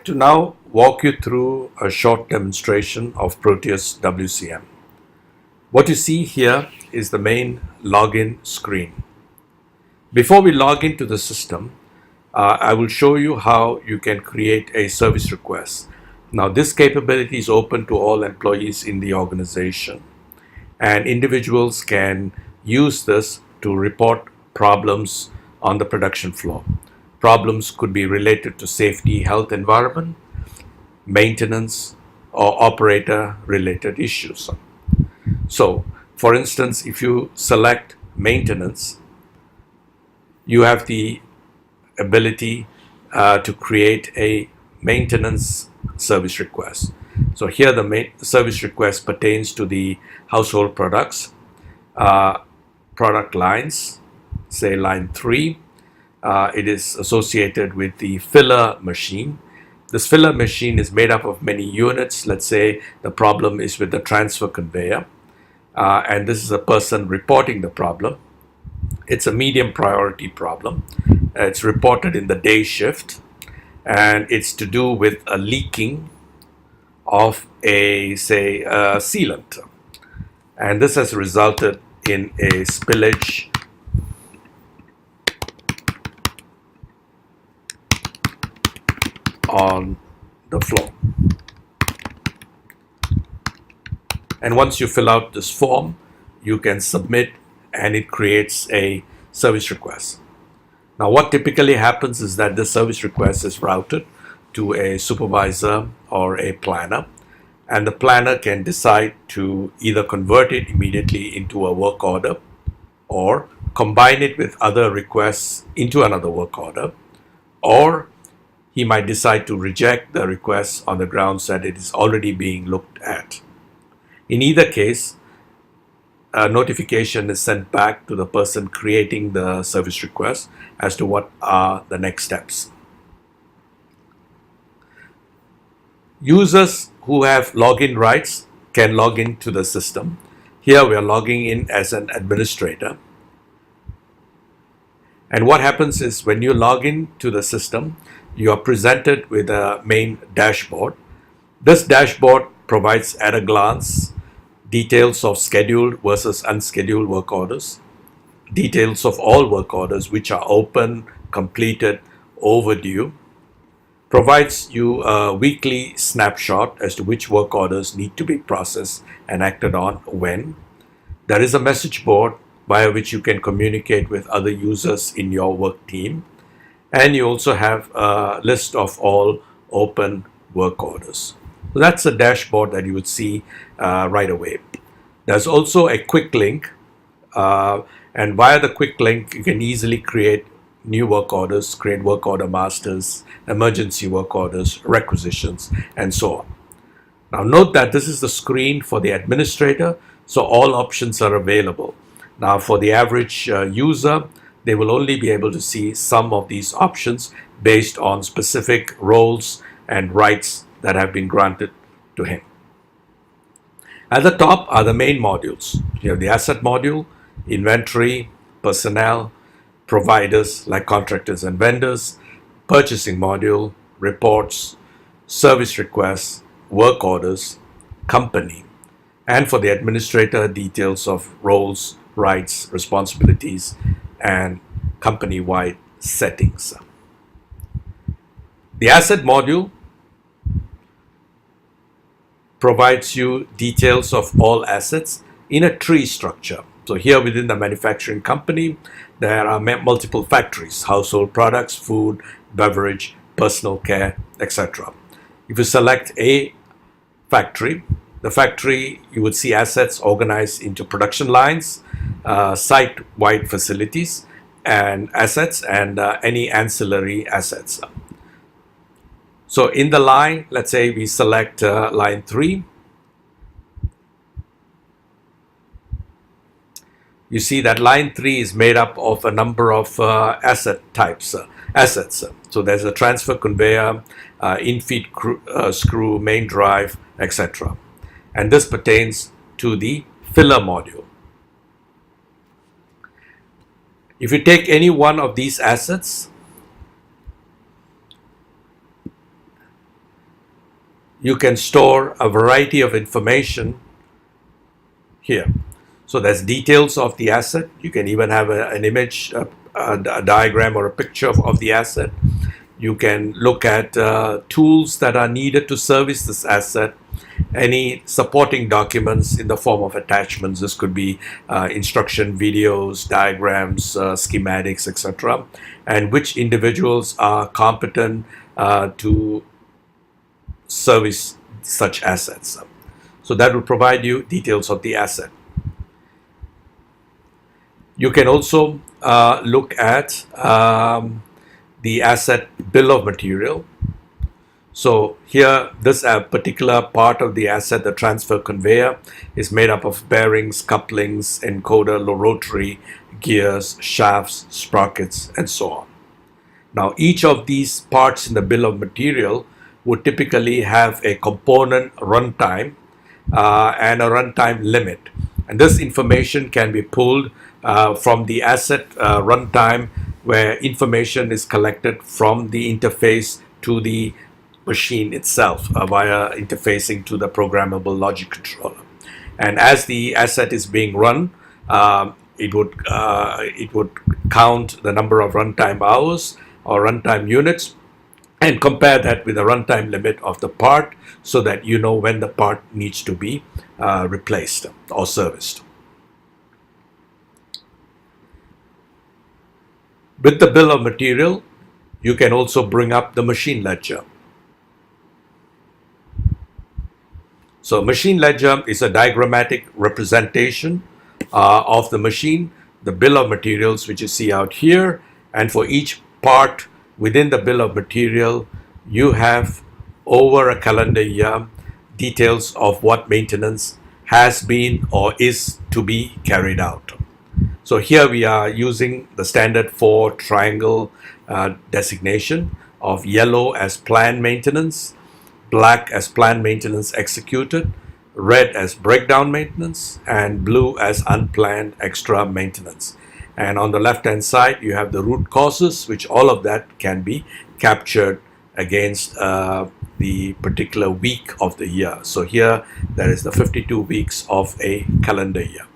to now walk you through a short demonstration of Proteus WCM. What you see here is the main login screen. Before we log into the system, I will show you how you can create a service request. Now, this capability is open to all employees in the organization, and individuals can use this to report problems on the production floor. Problems could be related to safety, health, environment, maintenance, or operator-related issues. So, for instance, if you select maintenance, you have the ability to create a maintenance service request. So here the service request pertains to the household products, product lines, say line 3. It is associated with the filler machine. This filler machine is made up of many units. Let's say the problem is with the transfer conveyor, and this is a person reporting the problem. It's a medium priority problem. It's reported in the day shift, and it's to do with a leaking of a sealant, and this has resulted in a spillage on the floor. And once you fill out this form, you can submit, and it creates a service request. Now, what typically happens is that this service request is routed to a supervisor or a planner, and the planner can decide to either convert it immediately into a work order or combine it with other requests into another work order, or he might decide to reject the request on the grounds that it is already being looked at. In either case, a notification is sent back to the person creating the service request as to what are the next steps. Users who have login rights can log into the system. Here we are logging in as an administrator. And what happens is when you log in to the system, you are presented with a main dashboard. This dashboard provides at a glance details of scheduled versus unscheduled work orders, details of all work orders which are open, completed, overdue, provides you a weekly snapshot as to which work orders need to be processed and acted on when. There is a message board via which you can communicate with other users in your work team, and you also have a list of all open work orders. So that's a dashboard that you would see right away. There's also a quick link, and via the quick link, you can easily create new work orders, create work order masters, emergency work orders, requisitions, and so on. Now note that this is the screen for the administrator, so all options are available. Now for the average user, they will only be able to see some of these options based on specific roles and rights that have been granted to him. At the top are the main modules. You have the asset module, inventory, personnel, providers like contractors and vendors, purchasing module, reports, service requests, work orders, company, and for the administrator, details of roles, rights, responsibilities, and company-wide settings. The asset module provides you details of all assets in a tree structure. So here within the manufacturing company, there are multiple factories, household products, food, beverage, personal care, etc. If you select a factory, the factory, you would see assets organized into production lines, site-wide facilities, and assets, and any ancillary assets. So in the line, let's say we select line 3. You see that line 3 is made up of a number of asset types, assets. So there's a transfer conveyor, in-feed screw, main drive, etc. And this pertains to the filler module. If you take any one of these assets, you can store a variety of information here. So there's details of the asset. You can even have an image, a diagram or a picture of the asset. You can look at tools that are needed to service this asset, any supporting documents in the form of attachments. This could be instruction videos, diagrams, schematics, etc., and which individuals are competent to service such assets. So that will provide you details of the asset. You can also look at the asset bill of material. So here, this particular part of the asset, the transfer conveyor, is made up of bearings, couplings, encoder, rotary, gears, shafts, sprockets, and so on. Now, each of these parts in the bill of material would typically have a component runtime and a runtime limit. And this information can be pulled from the asset runtime, where information is collected from the interface to the machine itself via interfacing to the programmable logic controller. And as the asset is being run, it would count the number of runtime hours or runtime units and compare that with the runtime limit of the part, so that you know when the part needs to be replaced or serviced. With the bill of material, you can also bring up the machine ledger. So machine ledger is a diagrammatic representation of the machine, the bill of materials, which you see out here, and for each part within the bill of material, you have over a calendar year details of what maintenance has been or is to be carried out. So here we are using the standard 4 triangle designation of yellow as planned maintenance, black as planned maintenance executed, red as breakdown maintenance, and blue as unplanned extra maintenance. And on the left hand side, you have the root causes, which all of that can be captured against the particular week of the year. So here there is the 52 weeks of a calendar year.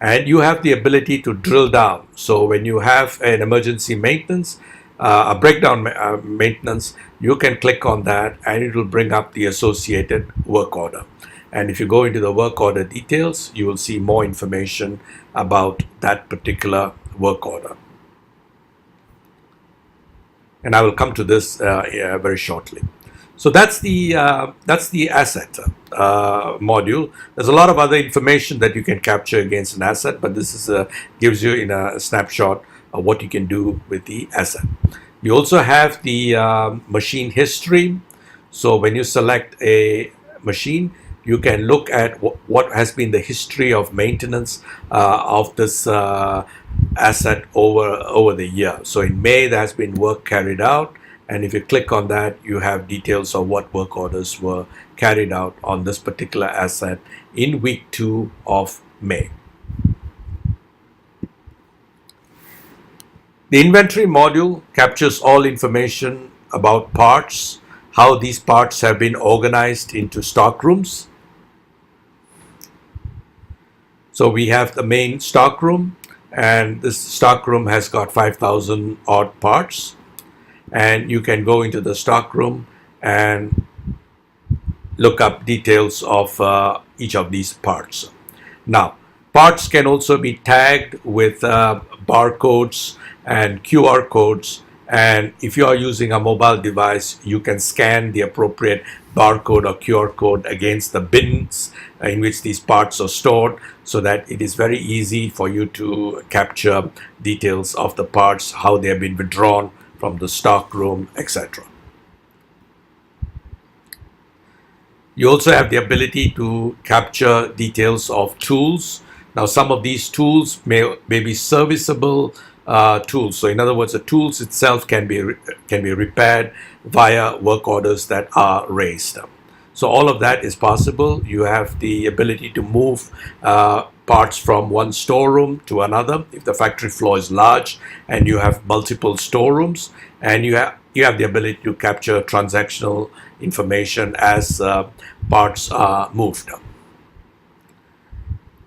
And you have the ability to drill down. So when you have an emergency maintenance, a breakdown maintenance, you can click on that and it will bring up the associated work order. And if you go into the work order details, you will see more information about that particular work order. And I will come to this very shortly. So that's the asset module. There's a lot of other information that you can capture against an asset, but this is gives you in a snapshot of what you can do with the asset. You also have the machine history. So when you select a machine, you can look at what has been the history of maintenance of this asset over the year. So in May, there has been work carried out. And if you click on that, you have details of what work orders were carried out on this particular asset in week 2 of May. The inventory module captures all information about parts, how these parts have been organized into stock rooms. So we have the main stock room, and this stock room has got 5,000 odd parts. And you can go into the stock room and look up details of each of these parts. Now, parts can also be tagged with barcodes and QR codes. And if you are using a mobile device, you can scan the appropriate barcode or QR code against the bins in which these parts are stored, so that it is very easy for you to capture details of the parts, how they have been withdrawn from the stock room, etc. You also have the ability to capture details of tools. Now, some of these tools may be serviceable tools. So in other words, the tools itself can be repaired via work orders that are raised. So all of that is possible. You have the ability to move parts from one storeroom to another if the factory floor is large and you have multiple storerooms, and you have the ability to capture transactional information as parts are moved.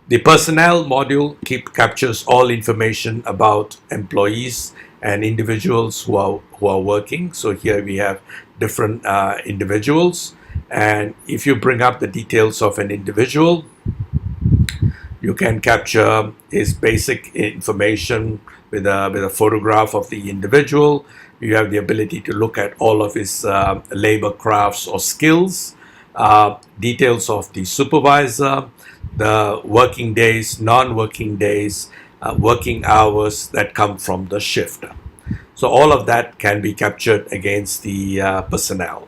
The personnel module captures all information about employees and individuals who are working. So here we have different individuals, and if you bring up the details of an individual, you can capture his basic information with a photograph of the individual. You have the ability to look at all of his labor crafts or skills, details of the supervisor, the working days, non-working days, working hours that come from the shift. So all of that can be captured against the personnel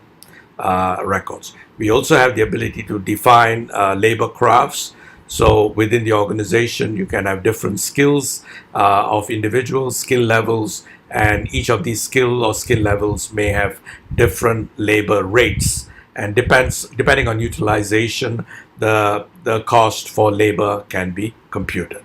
records. We also have the ability to define labor crafts. So within the organization, you can have different skills of individuals, skill levels, and each of these skill levels may have different labor rates. And depending on utilization, the cost for labor can be computed.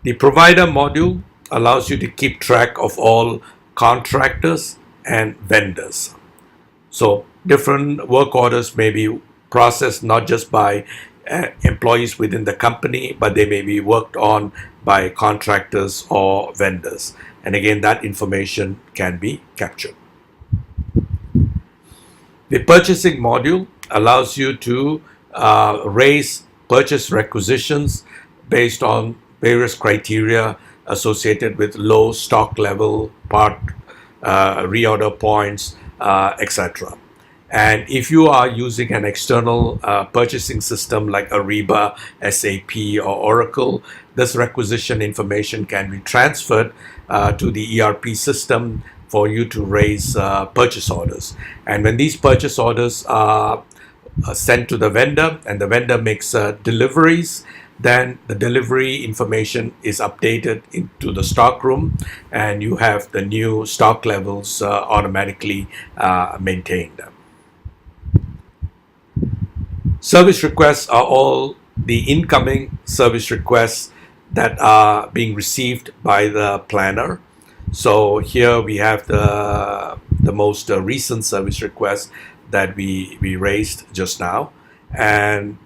The provider module allows you to keep track of all contractors and vendors. So different work orders may be processed not just by employees within the company, but they may be worked on by contractors or vendors. And again, that information can be captured. The purchasing module allows you to raise purchase requisitions based on various criteria associated with low stock level, part reorder points, etc. And if you are using an external purchasing system like Ariba, SAP, or Oracle, this requisition information can be transferred to the ERP system for you to raise purchase orders. And when these purchase orders are sent to the vendor and the vendor makes deliveries, then the delivery information is updated into the stock room and you have the new stock levels automatically maintained. Service requests are all the incoming service requests that are being received by the planner. So here we have the most recent service request that we raised just now, and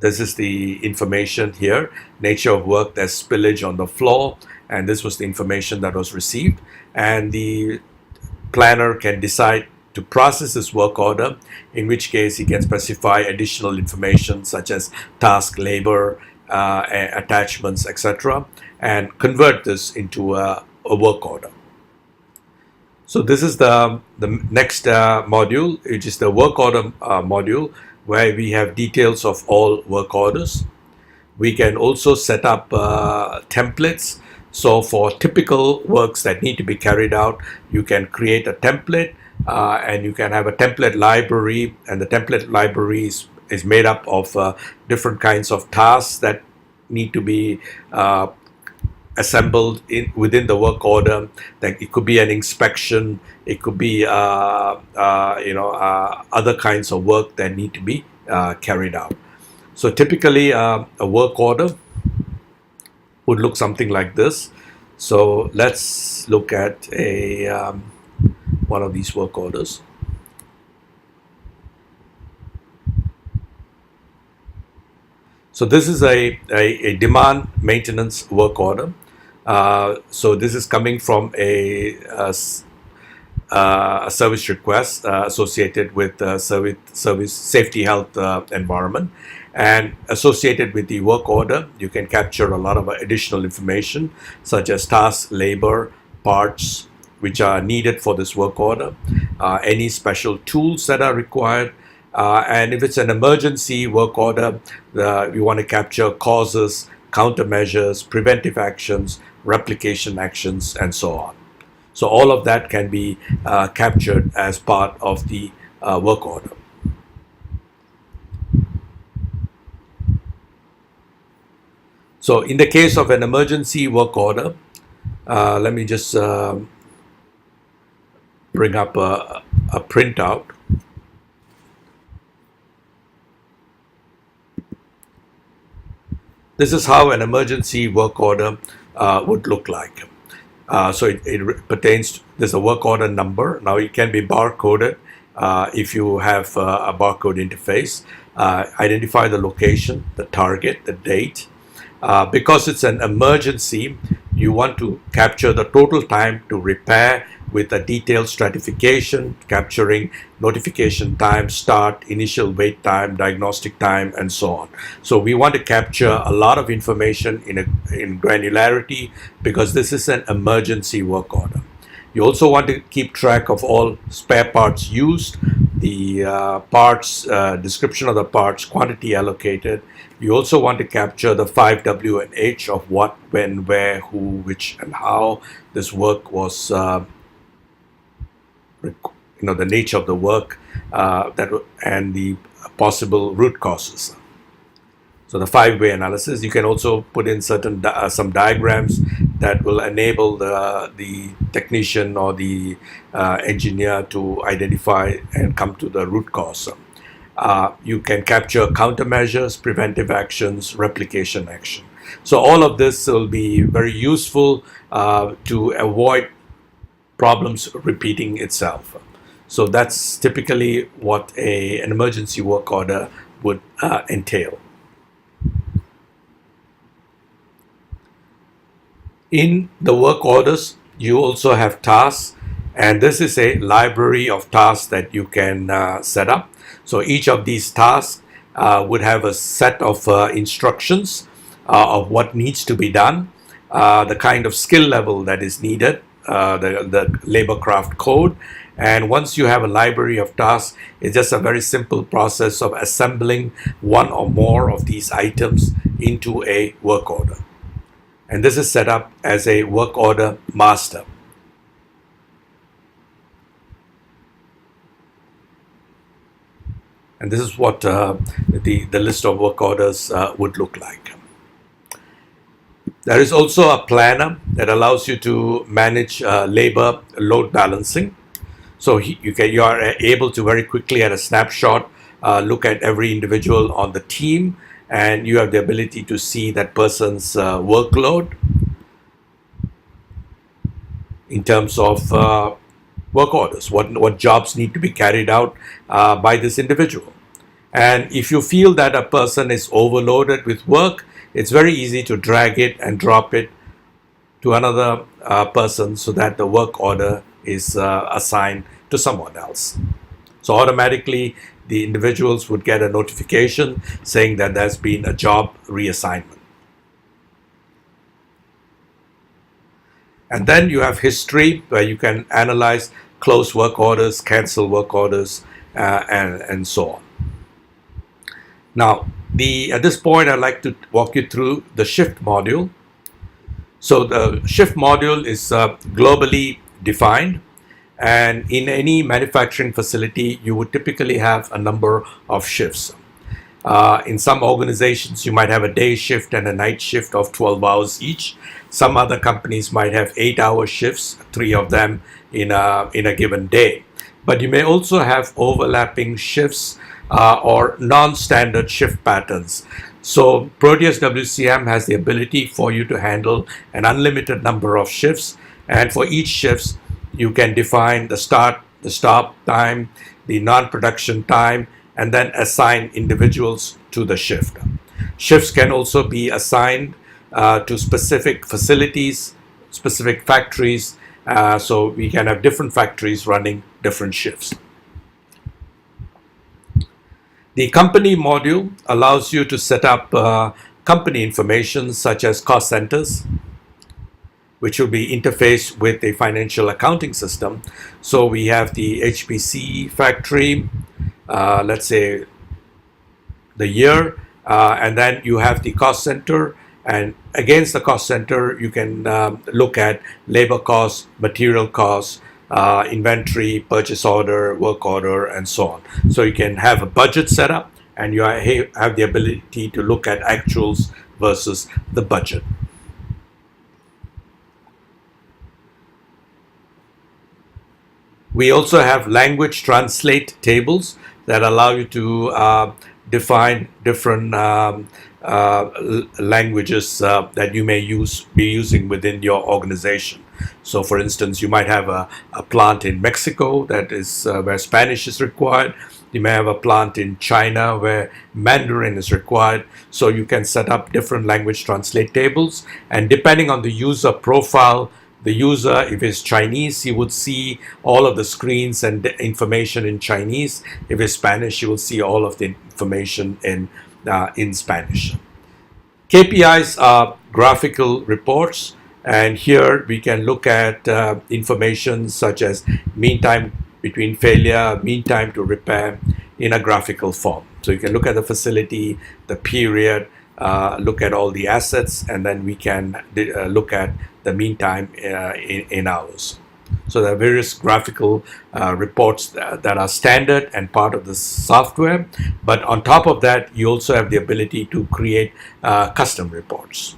this is the information here. Nature of work, there's spillage on the floor, and this was the information that was received, and the planner can decide to process this work order, in which case he can specify additional information such as task, labor, attachments, etc., and convert this into a work order. So this is the next module, which is the work order module, where we have details of all work orders. We can also set up templates. So for typical works that need to be carried out, you can create a template and you can have a template library, and the template library is made up of different kinds of tasks that need to be assembled within the work order. That it could be an inspection, it could be other kinds of work that need to be carried out. So typically a work order would look something like this. So let's look at one of these work orders. So this is a demand maintenance work order. So this is coming from a service request associated with service safety, health, environment, and associated with the work order, you can capture a lot of additional information such as tasks, labor, parts which are needed for this work order, any special tools that are required. And if it's an emergency work order, we want to capture causes, countermeasures, preventive actions, replication actions, and so on. So all of that can be captured as part of the work order. So in the case of an emergency work order, let me just bring up a printout. This is how an emergency work order would look like. So it pertains, there's a work order number. Now it can be barcoded if you have a barcode interface. Identify the location, the target, the date. Because it's an emergency, you want to capture the total time to repair with a detailed stratification, capturing notification time, start, initial wait time, diagnostic time, and so on. So we want to capture a lot of information in granularity because this is an emergency work order. You also want to keep track of all spare parts used, the parts, description of the parts, quantity allocated. You also want to capture the 5 W and H of what, when, where, who, which, and how this work was, the nature of the work and the possible root causes. So the 5-way analysis. You can also put in some diagrams that will enable the technician or the engineer to identify and come to the root cause. You can capture countermeasures, preventive actions, replication action. So all of this will be very useful to avoid problems repeating itself. So that's typically what an emergency work order would entail. In the work orders, you also have tasks, and this is a library of tasks that you can set up. So each of these tasks would have a set of instructions of what needs to be done, the kind of skill level that is needed, the labor craft code. And once you have a library of tasks, it's just a very simple process of assembling one or more of these items into a work order. And this is set up as a work order master. And this is what the list of work orders would look like. There is also a planner that allows you to manage labor load balancing. So you are able to very quickly at a snapshot look at every individual on the team, and you have the ability to see that person's workload in terms of work orders, what jobs need to be carried out by this individual. And if you feel that a person is overloaded with work, it's very easy to drag it and drop it to another person so that the work order is assigned to someone else. So automatically the individuals would get a notification saying that there's been a job reassignment. And then you have history, where you can analyze close work orders, cancel work orders, and so on. Now, at this point, I'd like to walk you through the shift module. So the shift module is globally defined, and in any manufacturing facility, you would typically have a number of shifts. In some organizations, you might have a day shift and a night shift of 12 hours each. Some other companies might have 8-hour shifts, 3 of them in a given day. But you may also have overlapping shifts or non-standard shift patterns. So Proteus WCM has the ability for you to handle an unlimited number of shifts, and for each shift you can define the start, the stop time, the non-production time, and then assign individuals to the shift. Shifts can also be assigned to specific facilities, specific factories, so we can have different factories running different shifts. The company module allows you to set up company information such as cost centers, which will be interfaced with a financial accounting system. So we have the HPC factory, let's say the year, and then you have the cost center, and against the cost center you can look at labor costs, material costs, inventory, purchase order, work order, and so on. So you can have a budget set up, and you have the ability to look at actuals versus the budget. We also have language translate tables that allow you to define different languages that you may be using within your organization. So, for instance, you might have a plant in Mexico that is where Spanish is required. You may have a plant in China where Mandarin is required. So you can set up different language translate tables, and depending on the user profile, the user, if it's Chinese, he would see all of the screens and the information in Chinese. If it's Spanish, you will see all of the information in Spanish. KPIs are graphical reports, and here we can look at information such as mean time between failure, mean time to repair in a graphical form. So you can look at the facility, the period, look at all the assets, and then we can look at the mean time in hours. So there are various graphical reports that are standard and part of the software. But on top of that, you also have the ability to create custom reports.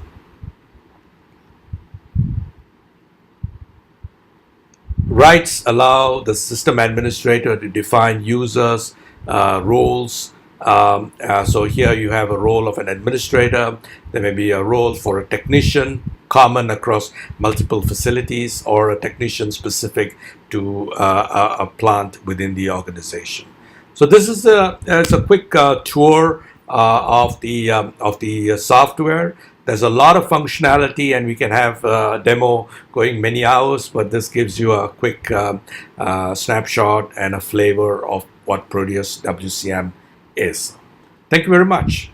Rights allow the system administrator to define users, roles. So here you have a role of an administrator. There may be a role for a technician, common across multiple facilities, or a technician specific to a plant within the organization. So this is it's a quick tour of the software. There's a lot of functionality, and we can have a demo going many hours, but this gives you a quick snapshot and a flavor of what Proteus WCM is. Thank you very much.